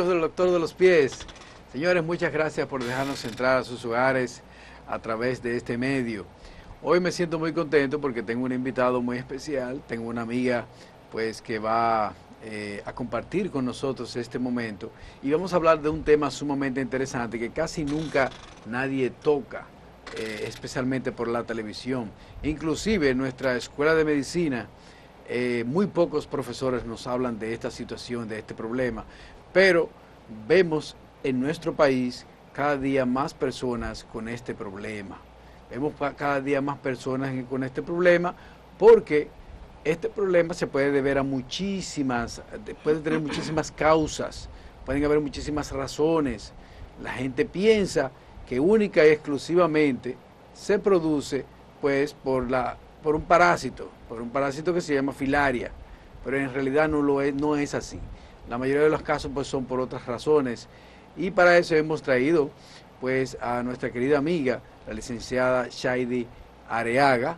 Del doctor de los pies. Señores, muchas gracias por dejarnos entrar a sus hogares a través de este medio. Hoy me siento muy contento porque tengo un invitado muy especial, tengo una amiga pues que va a compartir con nosotros este momento y vamos a hablar de un tema sumamente interesante que casi nunca nadie toca, especialmente por la televisión. Inclusive en nuestra escuela de medicina muy pocos profesores nos hablan de esta situación, de este problema, pero vemos en nuestro país cada día más personas con este problema. Vemos cada día más personas con este problema porque este problema se puede deber a puede tener muchísimas causas, pueden haber muchísimas razones. La gente piensa que única y exclusivamente se produce pues por un parásito que se llama filaria, pero en realidad no es así. La mayoría de los casos pues son por otras razones y para eso hemos traído pues a nuestra querida amiga, la licenciada Shady Areaga,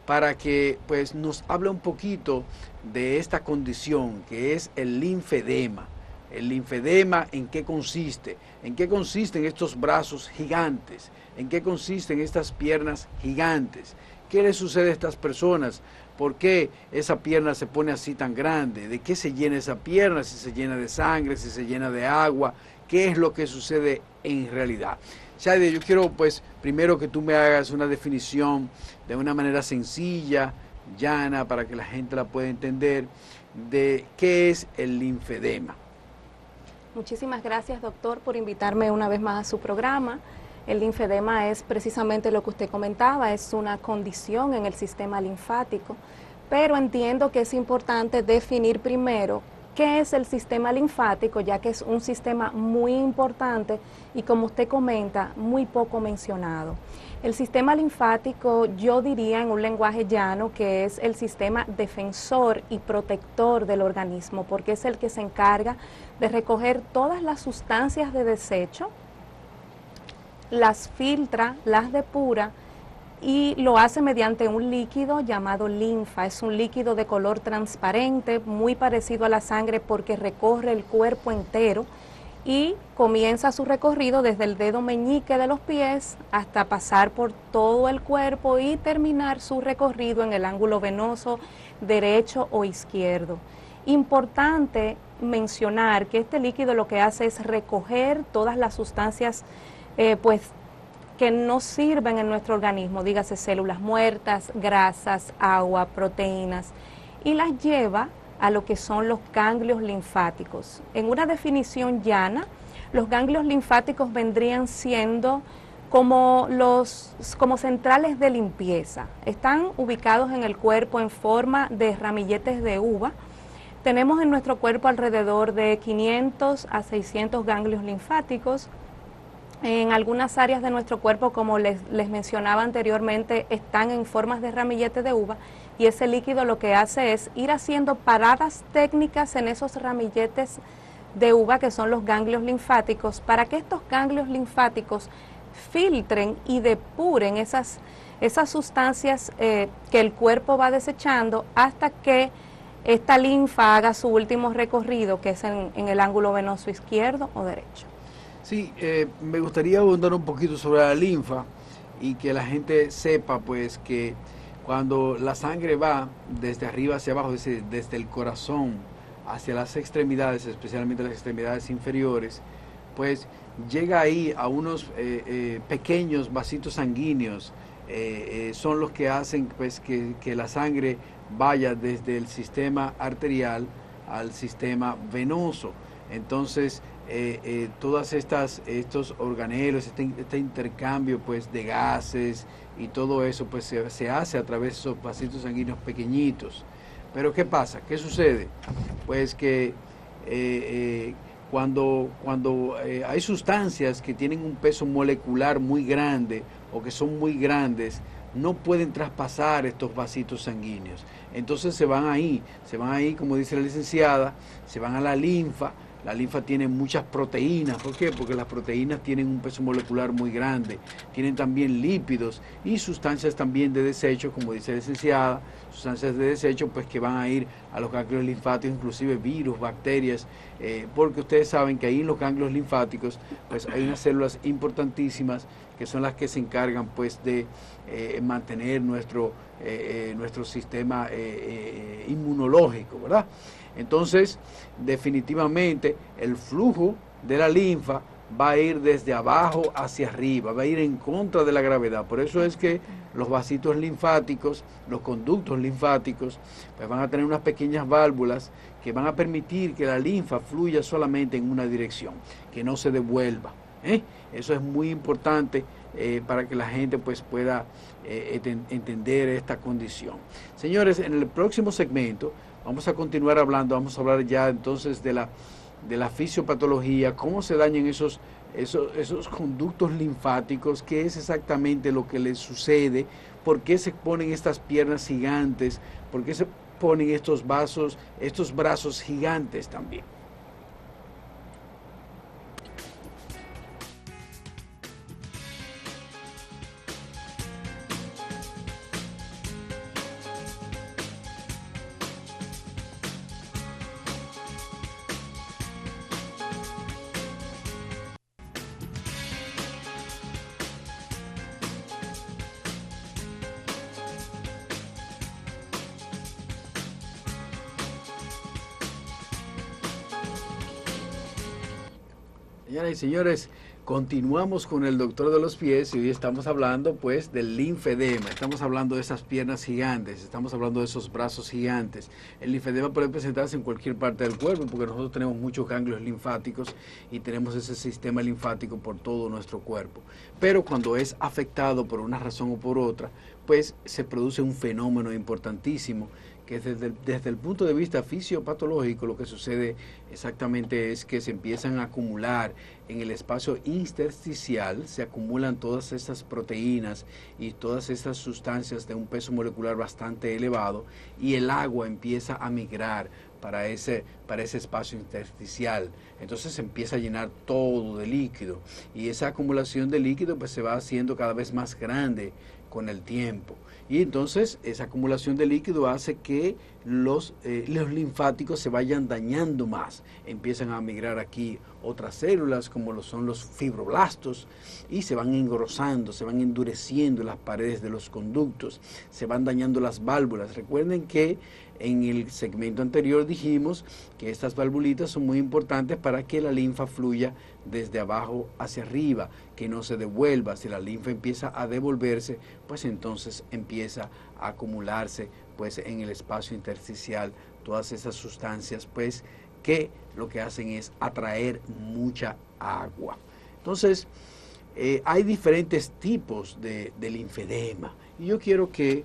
para que pues nos hable un poquito de esta condición que es el linfedema. El linfedema, ¿en qué consiste? ¿En qué consisten estos brazos gigantes? ¿En qué consisten estas piernas gigantes? ¿Qué le sucede a estas personas? ¿Por qué esa pierna se pone así tan grande? ¿De qué se llena esa pierna? Si se llena de sangre, si se llena de agua. ¿Qué es lo que sucede en realidad? Shady, yo quiero pues primero que tú me hagas una definición de una manera sencilla, llana, para que la gente la pueda entender, de qué es el linfedema. Muchísimas gracias, doctor, por invitarme una vez más a su programa. El linfedema es precisamente lo que usted comentaba, es una condición en el sistema linfático, pero entiendo que es importante definir primero qué es el sistema linfático, ya que es un sistema muy importante y, como usted comenta, muy poco mencionado. El sistema linfático, yo diría en un lenguaje llano, que es el sistema defensor y protector del organismo, porque es el que se encarga de recoger todas las sustancias de desecho, las filtra, las depura y lo hace mediante un líquido llamado linfa. Es un líquido de color transparente, muy parecido a la sangre porque recorre el cuerpo entero y comienza su recorrido desde el dedo meñique de los pies hasta pasar por todo el cuerpo y terminar su recorrido en el ángulo venoso derecho o izquierdo. Importante mencionar que este líquido lo que hace es recoger todas las sustancias que no sirven en nuestro organismo, dígase células muertas, grasas, agua, proteínas, y las lleva a lo que son los ganglios linfáticos. En una definición llana, los ganglios linfáticos vendrían siendo como centrales de limpieza. Están ubicados en el cuerpo en forma de ramilletes de uva. Tenemos en nuestro cuerpo alrededor de 500 a 600 ganglios linfáticos. En algunas áreas de nuestro cuerpo, como les mencionaba anteriormente, están en formas de ramillete de uva y ese líquido lo que hace es ir haciendo paradas técnicas en esos ramilletes de uva que son los ganglios linfáticos para que estos ganglios linfáticos filtren y depuren esas sustancias que el cuerpo va desechando hasta que esta linfa haga su último recorrido, que es en el ángulo venoso izquierdo o derecho. Sí, me gustaría abundar un poquito sobre la linfa y que la gente sepa pues que cuando la sangre va desde arriba hacia abajo, desde el corazón hacia las extremidades, especialmente las extremidades inferiores, pues llega ahí a unos pequeños vasitos sanguíneos, son los que hacen pues que la sangre vaya desde el sistema arterial al sistema venoso. Entonces, todas estos organelos, este intercambio pues de gases y todo eso pues se hace a través de esos vasitos sanguíneos pequeñitos. Pero ¿qué pasa? ¿Qué sucede? Pues que cuando hay sustancias que tienen un peso molecular muy grande o que son muy grandes, no pueden traspasar estos vasitos sanguíneos. Entonces se van ahí, como dice la licenciada, se van a la linfa. La linfa tiene muchas proteínas. ¿Por qué? Porque las proteínas tienen un peso molecular muy grande. Tienen también lípidos y sustancias también de desecho, como dice la licenciada, sustancias de desecho, pues que van a ir a los ganglios linfáticos, inclusive virus, bacterias, porque ustedes saben que ahí en los ganglios linfáticos pues hay unas células importantísimas que son las que se encargan pues de mantener nuestro sistema inmunológico, ¿verdad? Entonces, definitivamente el flujo de la linfa va a ir desde abajo hacia arriba, va a ir en contra de la gravedad. Por eso es que los vasitos linfáticos, los conductos linfáticos, pues van a tener unas pequeñas válvulas que van a permitir que la linfa fluya solamente en una dirección, que no se devuelva. Eso es muy importante para que la gente pues pueda entender esta condición. Señores, en el próximo segmento vamos a continuar hablando, vamos a hablar ya entonces de la fisiopatología, cómo se dañan esos conductos linfáticos, qué es exactamente lo que les sucede, por qué se ponen estas piernas gigantes, por qué se ponen estos brazos gigantes también. Señoras y señores, continuamos con el doctor de los pies y hoy estamos hablando pues del linfedema, estamos hablando de esas piernas gigantes, estamos hablando de esos brazos gigantes. El linfedema puede presentarse en cualquier parte del cuerpo porque nosotros tenemos muchos ganglios linfáticos y tenemos ese sistema linfático por todo nuestro cuerpo. Pero cuando es afectado por una razón o por otra, pues se produce un fenómeno importantísimo que desde el punto de vista fisiopatológico lo que sucede exactamente es que se empiezan a acumular en el espacio intersticial, se acumulan todas estas proteínas y todas estas sustancias de un peso molecular bastante elevado y el agua empieza a migrar para ese espacio intersticial. Entonces se empieza a llenar todo de líquido y esa acumulación de líquido pues se va haciendo cada vez más grande con el tiempo. Y entonces esa acumulación de líquido hace que los linfáticos se vayan dañando más. Empiezan a migrar aquí otras células como son los fibroblastos y se van engrosando, se van endureciendo las paredes de los conductos, se van dañando las válvulas. Recuerden que en el segmento anterior dijimos que estas valvulitas son muy importantes para que la linfa fluya desde abajo hacia arriba, que no se devuelva. Si la linfa empieza a devolverse, pues entonces empieza a acumularse pues en el espacio intersticial todas esas sustancias pues que lo que hacen es atraer mucha agua. Entonces hay diferentes tipos de linfedema y yo quiero que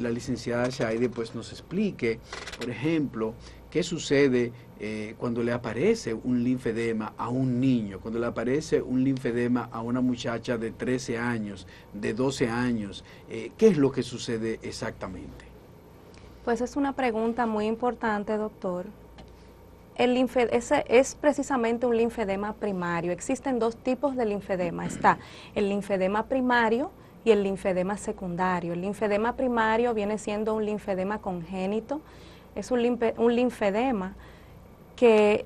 la licenciada Shaide pues nos explique, por ejemplo, qué sucede cuando le aparece un linfedema a un niño, cuando le aparece un linfedema a una muchacha de 13 años, de 12 años, ¿qué es lo que sucede exactamente? Pues es una pregunta muy importante, doctor. Ese es precisamente un linfedema primario. Existen dos tipos de linfedema. Está el linfedema primario y el linfedema secundario. El linfedema primario viene siendo un linfedema congénito. Es un linfedema que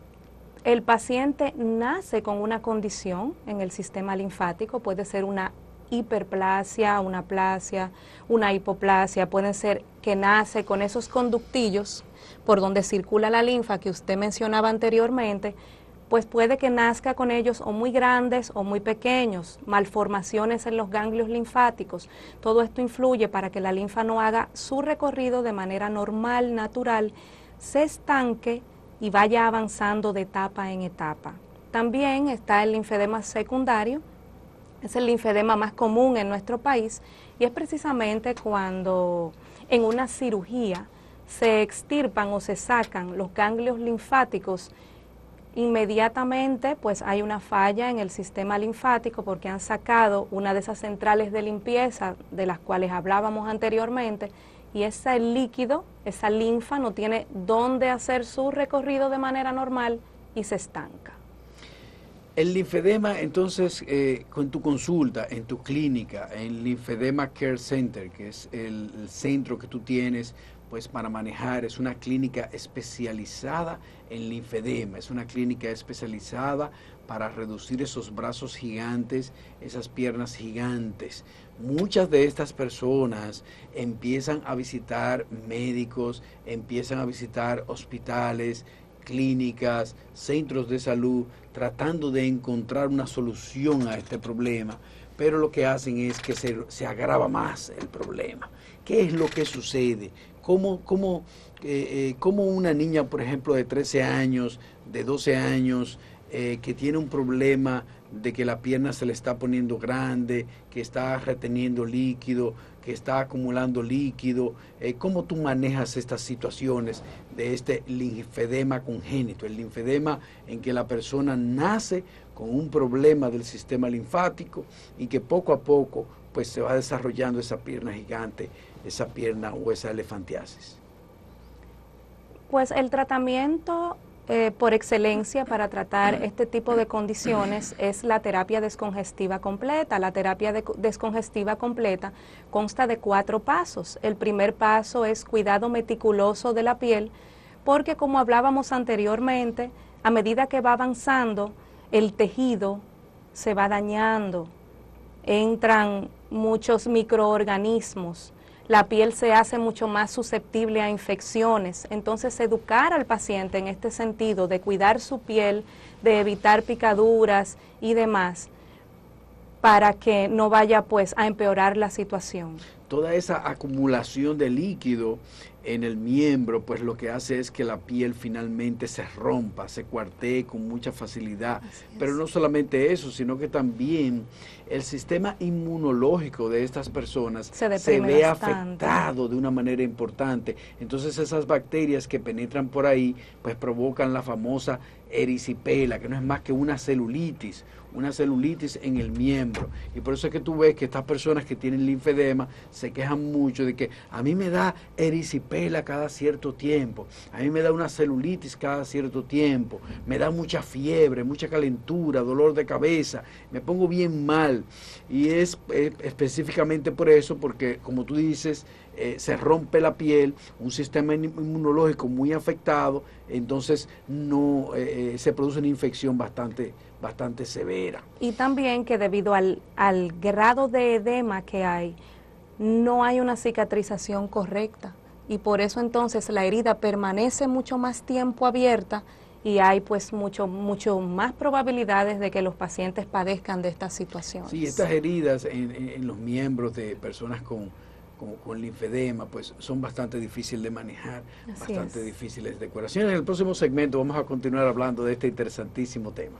el paciente nace con una condición en el sistema linfático. Puede ser una hiperplasia, una plasia, una hipoplasia. Puede ser que nace con esos conductillos por donde circula la linfa que usted mencionaba anteriormente, pues puede que nazca con ellos o muy grandes o muy pequeños, malformaciones en los ganglios linfáticos. Todo esto influye para que la linfa no haga su recorrido de manera normal, natural, se estanque y vaya avanzando de etapa en etapa. También está el linfedema secundario, es el linfedema más común en nuestro país y es precisamente cuando en una cirugía se extirpan o se sacan los ganglios linfáticos. Inmediatamente pues hay una falla en el sistema linfático porque han sacado una de esas centrales de limpieza de las cuales hablábamos anteriormente y ese líquido, esa linfa no tiene dónde hacer su recorrido de manera normal y se estanca. El linfedema, entonces, con tu consulta, en tu clínica, en Linfedema Care Center, que es el centro que tú tienes pues para manejar. Es una clínica especializada en linfedema, es una clínica especializada para reducir esos brazos gigantes, esas piernas gigantes. Muchas de estas personas empiezan a visitar médicos, empiezan a visitar hospitales, clínicas, centros de salud, tratando de encontrar una solución a este problema, pero lo que hacen es que se agrava más el problema. ¿Qué es lo que sucede? ¿Cómo una niña, por ejemplo, de 13 años, de 12 años, que tiene un problema de que la pierna se le está poniendo grande, que está reteniendo líquido, que está acumulando líquido, cómo tú manejas estas situaciones de este linfedema congénito, el linfedema en que la persona nace con un problema del sistema linfático y que poco a poco pues se va desarrollando esa pierna gigante, esa pierna o esa elefantiasis? Pues el tratamiento por excelencia para tratar este tipo de condiciones es la terapia descongestiva completa. La terapia descongestiva completa consta de 4 pasos. El primer paso es cuidado meticuloso de la piel, porque como hablábamos anteriormente, a medida que va avanzando, el tejido se va dañando, entran muchos microorganismos, la piel se hace mucho más susceptible a infecciones. Entonces, educar al paciente en este sentido de cuidar su piel, de evitar picaduras y demás, para que no vaya pues a empeorar la situación. Toda esa acumulación de líquido en el miembro, pues lo que hace es que la piel finalmente se rompa, se cuartee con mucha facilidad. Pero no solamente eso, sino que también el sistema inmunológico de estas personas se ve afectado de una manera importante. Entonces esas bacterias que penetran por ahí, pues provocan la famosa erisipela, que no es más que una celulitis en el miembro. Y por eso es que tú ves que estas personas que tienen linfedema se quejan mucho de que a mí me da erisipela cada cierto tiempo, a mí me da una celulitis cada cierto tiempo, me da mucha fiebre, mucha calentura, dolor de cabeza, me pongo bien mal. Y es específicamente por eso, porque como tú dices, se rompe la piel, un sistema inmunológico muy afectado, entonces no se produce una infección bastante severa. Y también que debido al grado de edema que hay, no hay una cicatrización correcta, y por eso entonces la herida permanece mucho más tiempo abierta y hay pues mucho más probabilidades de que los pacientes padezcan de estas situaciones. Sí, estas heridas en los miembros de personas con linfedema, pues son bastante difíciles de manejar, bastante difíciles de curación. En el próximo segmento vamos a continuar hablando de este interesantísimo tema.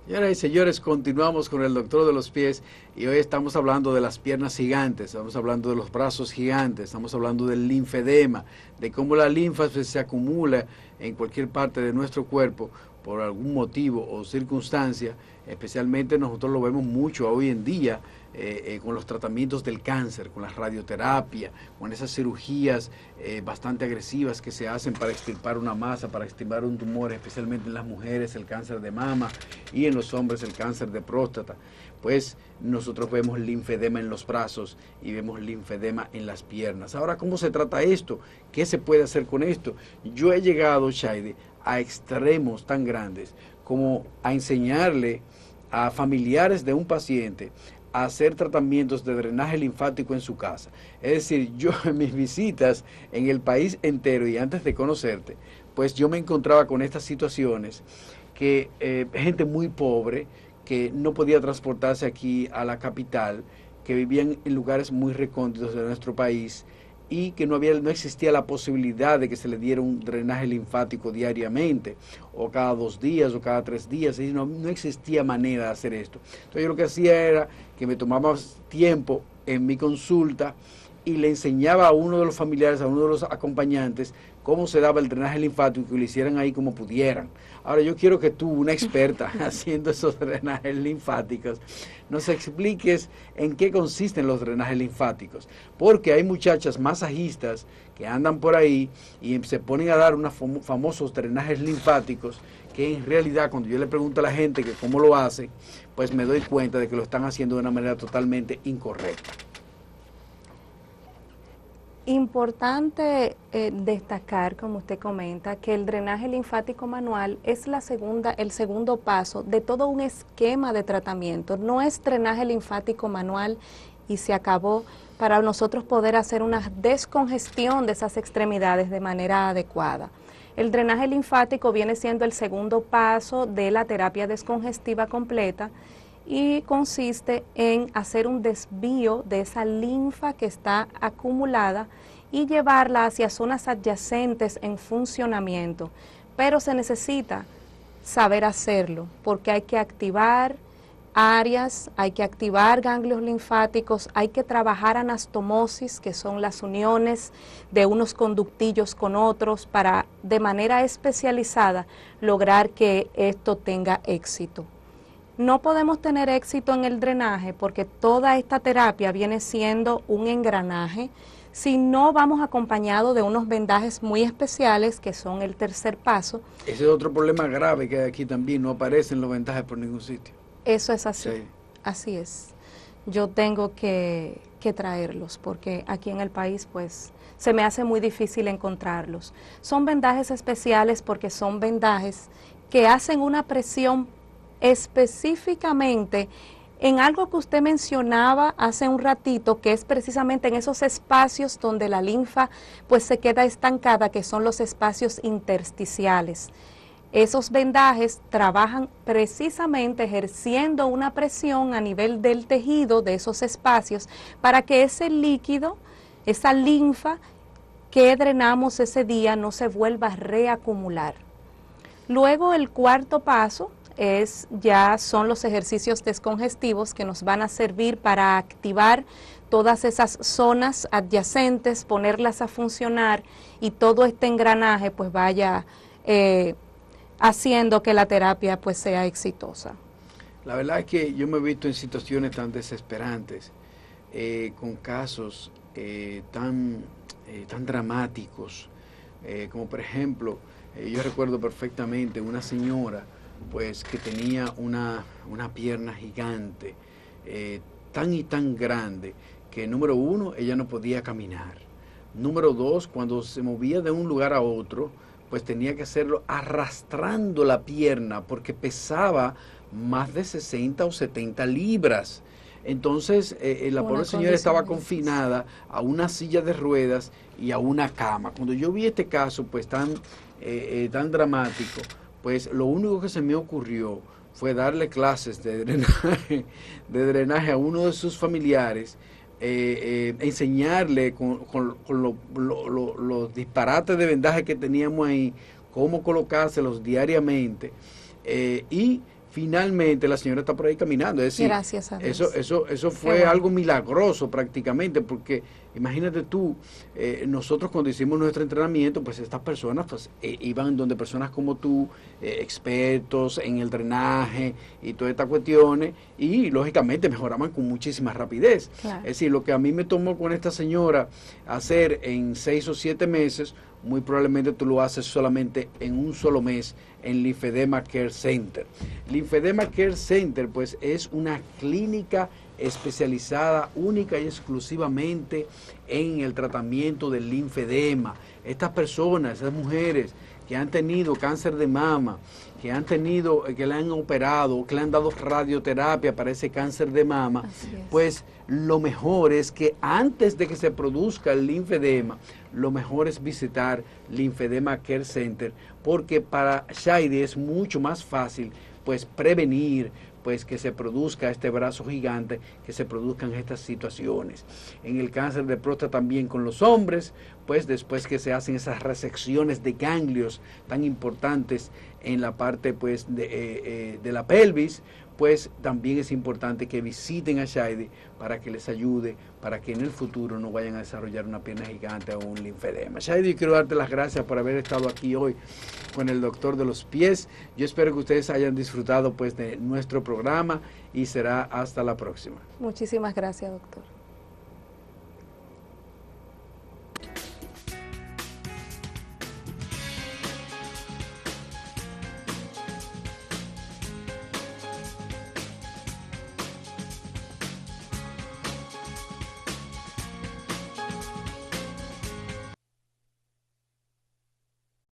Señoras y señores, continuamos con el doctor de los pies y hoy estamos hablando de las piernas gigantes, estamos hablando de los brazos gigantes, estamos hablando del linfedema, de cómo la linfa se acumula en cualquier parte de nuestro cuerpo por algún motivo o circunstancia. Especialmente nosotros lo vemos mucho hoy en día con los tratamientos del cáncer, con la radioterapia, con esas cirugías bastante agresivas que se hacen para extirpar una masa, para extirpar un tumor, especialmente en las mujeres el cáncer de mama y en los hombres el cáncer de próstata. Pues nosotros vemos linfedema en los brazos y vemos linfedema en las piernas. Ahora, ¿cómo se trata esto? ¿Qué se puede hacer con esto? Yo he llegado, Shaide, a extremos tan grandes como a enseñarle a familiares de un paciente a hacer tratamientos de drenaje linfático en su casa. Es decir, yo en mis visitas en el país entero y antes de conocerte, pues yo me encontraba con estas situaciones que gente muy pobre que no podía transportarse aquí a la capital, que vivían en lugares muy recónditos de nuestro país y que no existía la posibilidad de que se le diera un drenaje linfático diariamente, o cada 2 días, o cada 3 días, y no existía manera de hacer esto. Entonces yo lo que hacía era que me tomaba tiempo en mi consulta y le enseñaba a uno de los familiares, a uno de los acompañantes, cómo se daba el drenaje linfático y que lo hicieran ahí como pudieran. Ahora yo quiero que tú, una experta haciendo esos drenajes linfáticos, nos expliques en qué consisten los drenajes linfáticos, porque hay muchachas masajistas que andan por ahí y se ponen a dar unos famosos drenajes linfáticos que en realidad cuando yo le pregunto a la gente que cómo lo hace, pues me doy cuenta de que lo están haciendo de una manera totalmente incorrecta. Importante destacar, como usted comenta, que el drenaje linfático manual es el segundo paso de todo un esquema de tratamiento. No es drenaje linfático manual y se acabó, para nosotros poder hacer una descongestión de esas extremidades de manera adecuada. El drenaje linfático viene siendo el segundo paso de la terapia descongestiva completa y consiste en hacer un desvío de esa linfa que está acumulada y llevarla hacia zonas adyacentes en funcionamiento. Pero se necesita saber hacerlo porque hay que activar áreas, hay que activar ganglios linfáticos, hay que trabajar anastomosis, que son las uniones de unos conductillos con otros, para de manera especializada lograr que esto tenga éxito. No podemos tener éxito en el drenaje porque toda esta terapia viene siendo un engranaje si no vamos acompañados de unos vendajes muy especiales que son el tercer paso. Ese es otro problema grave que hay aquí también, no aparecen los vendajes por ningún sitio. Eso es así, sí. Así es. Yo tengo que traerlos porque aquí en el país pues se me hace muy difícil encontrarlos. Son vendajes especiales porque son vendajes que hacen una presión específicamente en algo que usted mencionaba hace un ratito, que es precisamente en esos espacios donde la linfa pues se queda estancada, que son los espacios intersticiales. Esos vendajes trabajan precisamente ejerciendo una presión a nivel del tejido de esos espacios para que ese líquido, esa linfa que drenamos ese día no se vuelva a reacumular. Luego el cuarto paso son los ejercicios descongestivos que nos van a servir para activar todas esas zonas adyacentes, ponerlas a funcionar y todo este engranaje pues vaya haciendo que la terapia pues sea exitosa. La verdad es que yo me he visto en situaciones tan desesperantes, con casos tan dramáticos, como por ejemplo, yo recuerdo perfectamente una señora pues que tenía una pierna gigante, tan y tan grande, que número uno, ella no podía caminar. Número dos, cuando se movía de un lugar a otro, pues tenía que hacerlo arrastrando la pierna, porque pesaba más de 60 o 70 libras. Entonces, la pobre señora estaba confinada a una silla de ruedas y a una cama. Cuando yo vi este caso, pues tan dramático, pues lo único que se me ocurrió fue darle clases de drenaje a uno de sus familiares, enseñarle con los disparates de vendaje que teníamos ahí, cómo colocárselos diariamente, y finalmente la señora está por ahí caminando. Es decir, gracias a Dios. Eso fue algo milagroso prácticamente, porque imagínate tú, nosotros cuando hicimos nuestro entrenamiento, pues estas personas pues, iban donde personas como tú, expertos en el drenaje y todas estas cuestiones, y lógicamente mejoraban con muchísima rapidez. Claro. Es decir, lo que a mí me tomó con esta señora hacer en 6 o 7 meses, muy probablemente tú lo haces solamente en un solo mes en Linfedema Care Center. Linfedema Care Center pues es una clínica especializada única y exclusivamente en el tratamiento del linfedema. Estas personas, esas mujeres que han tenido cáncer de mama, que le han operado, que le han dado radioterapia para ese cáncer de mama, pues lo mejor es que antes de que se produzca el linfedema, lo mejor es visitar Linfedema Care Center, porque para Shaidi es mucho más fácil pues prevenir pues que se produzca este brazo gigante, que se produzcan estas situaciones. En el cáncer de próstata también con los hombres, pues después que se hacen esas resecciones de ganglios tan importantes en la parte pues de la pelvis, pues también es importante que visiten a Shady para que les ayude, para que en el futuro no vayan a desarrollar una pierna gigante o un linfedema. Shady, quiero darte las gracias por haber estado aquí hoy con el doctor de los pies. Yo espero que ustedes hayan disfrutado pues de nuestro programa y será hasta la próxima. Muchísimas gracias, doctor.